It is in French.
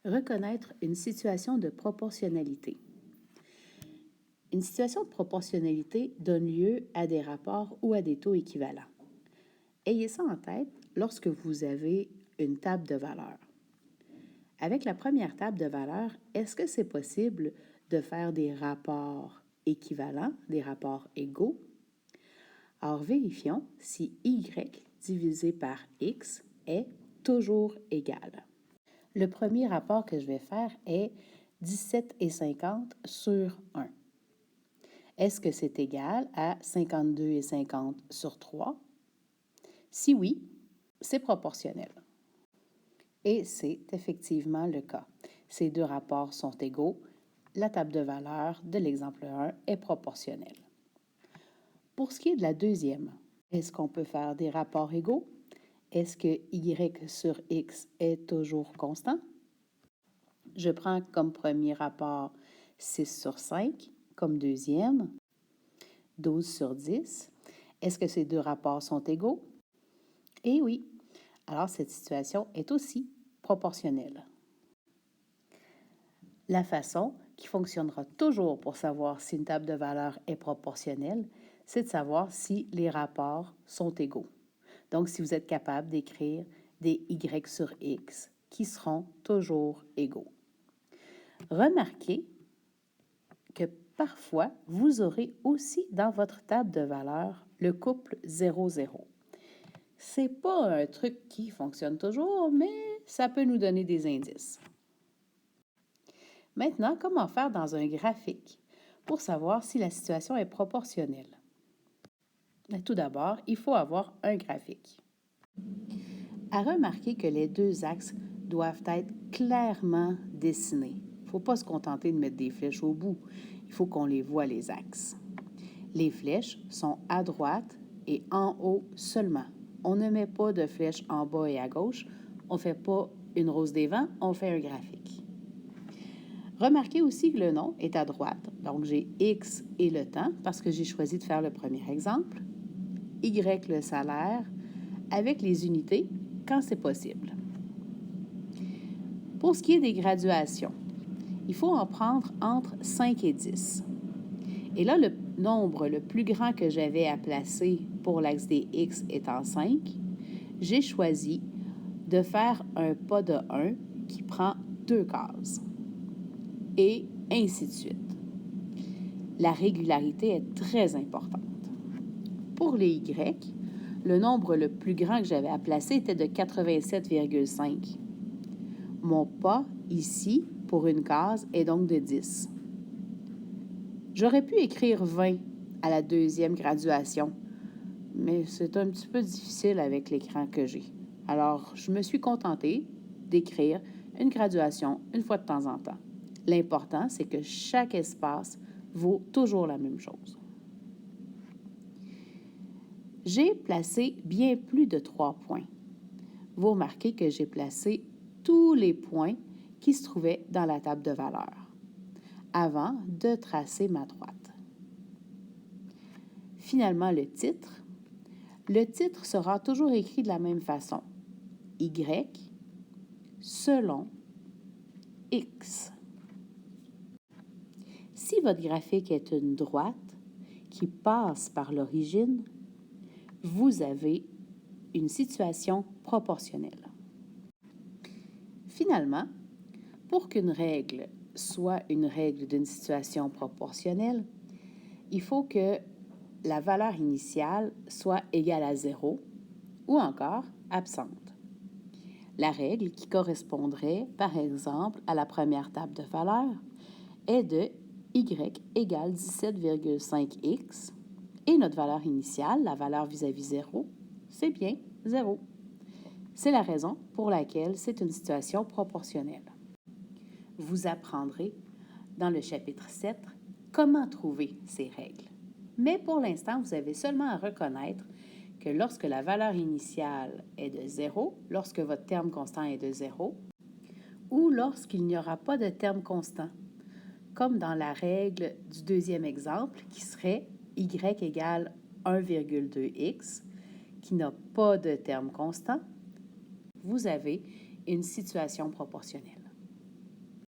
Reconnaître une situation de proportionnalité. Une situation de proportionnalité donne lieu à des rapports ou à des taux équivalents. Ayez ça en tête lorsque vous avez une table de valeurs. Avec la première table de valeurs, est-ce que c'est possible de faire des rapports équivalents, des rapports égaux? Alors vérifions si y divisé par x est toujours égal. Le premier rapport que je vais faire est 17,50 sur 1. Est-ce que c'est égal à 52,50 sur 3? Si oui, c'est proportionnel. Et c'est effectivement le cas. Ces deux rapports sont égaux. La table de valeurs de l'exemple 1 est proportionnelle. Pour ce qui est de la deuxième, est-ce qu'on peut faire des rapports égaux? Est-ce que y sur x est toujours constant? Je prends comme premier rapport 6 sur 5, comme deuxième, 12 sur 10. Est-ce que ces deux rapports sont égaux? Eh oui, alors cette situation est aussi proportionnelle. La façon qui fonctionnera toujours pour savoir si une table de valeurs est proportionnelle, c'est de savoir si les rapports sont égaux. Donc, si vous êtes capable d'écrire des y sur x qui seront toujours égaux. Remarquez que parfois, vous aurez aussi dans votre table de valeurs le couple 0,0. C'est pas un truc qui fonctionne toujours, mais ça peut nous donner des indices. Maintenant, comment faire dans un graphique pour savoir si la situation est proportionnelle? Tout d'abord, il faut avoir un graphique. À remarquer que les deux axes doivent être clairement dessinés. Il ne faut pas se contenter de mettre des flèches au bout. Il faut qu'on les voit, les axes. Les flèches sont à droite et en haut seulement. On ne met pas de flèches en bas et à gauche. On ne fait pas une rose des vents, on fait un graphique. Remarquez aussi que le nom est à droite. Donc, j'ai X et le temps parce que j'ai choisi de faire le premier exemple. Y, le salaire, avec les unités quand c'est possible. Pour ce qui est des graduations, il faut en prendre entre 5 et 10. Et là, le nombre le plus grand que j'avais à placer pour l'axe des X étant 5, j'ai choisi de faire un pas de 1 qui prend 2 cases. Et ainsi de suite. La régularité est très importante. Pour les Y, le nombre le plus grand que j'avais à placer était de 87,5. Mon pas ici, pour une case, est donc de 10. J'aurais pu écrire 20 à la deuxième graduation, mais c'est un petit peu difficile avec l'écran que j'ai. Alors, je me suis contentée d'écrire une graduation une fois de temps en temps. L'important, c'est que chaque espace vaut toujours la même chose. J'ai placé bien plus de 3 points. Vous remarquez que j'ai placé tous les points qui se trouvaient dans la table de valeurs avant de tracer ma droite. Finalement, le titre. Le titre sera toujours écrit de la même façon. Y selon X. Si votre graphique est une droite qui passe par l'origine, vous avez une situation proportionnelle. Finalement, pour qu'une règle soit une règle d'une situation proportionnelle, il faut que la valeur initiale soit égale à 0 ou encore absente. La règle qui correspondrait, par exemple, à la première table de valeurs est de y égale 17,5x et notre valeur initiale, la valeur vis-à-vis 0, c'est bien 0. C'est la raison pour laquelle c'est une situation proportionnelle. Vous apprendrez dans le chapitre 7 comment trouver ces règles. Mais pour l'instant, vous avez seulement à reconnaître que lorsque la valeur initiale est de 0, lorsque votre terme constant est de 0, ou lorsqu'il n'y aura pas de terme constant, comme dans la règle du deuxième exemple, qui serait y égale 1,2x, qui n'a pas de terme constant, vous avez une situation proportionnelle.